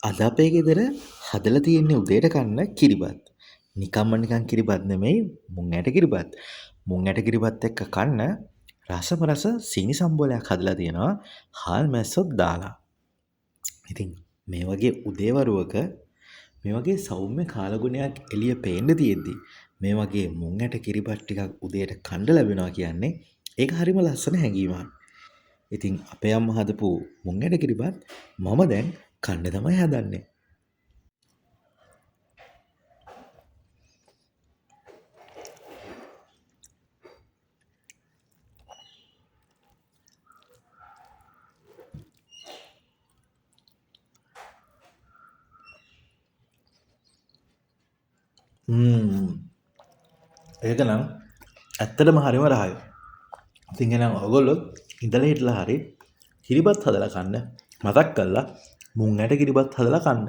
අද අපේ ගෙදර හදලා තියෙන්නේ උදේට කන්න කිරිබත්. නිකම්ම නිකන් කිරිබත් නෙමෙයි මුං ඇට කිරිබත්. මුං ඇට කිරිබත් එක්ක කන්න රසම රස සීනි සම්බෝලයක් හදලා තියෙනවා හාල් මැස්සොත් දාලා. ඉතින් මේ වගේ උදේවරුවක මේ වගේ සෞම්‍ය කාලගුණයක් එළිය පේන්න තියෙද්දි මේ වගේ මුං ඇට කිරිබත් ටිකක් උදේට කන්න ලැබෙනවා කියන්නේ ඒක හරිම ලස්සන හැඟීමක්. ඉතින් අපේ අම්මා හදපු මුං ඇට කිරිබත් මම දැන් කන්න තමයි හදන්නේ. ඒක නම් ඇත්තටම හරිම රහයි. ඉතින් එහෙනම් ඔයගොල්ලෝ ඉඳලා හිටලා හරි කිරිබත් හදලා කන්න. මතක් කරලා මුං ඇට කිරිබත් හදලා කන්න.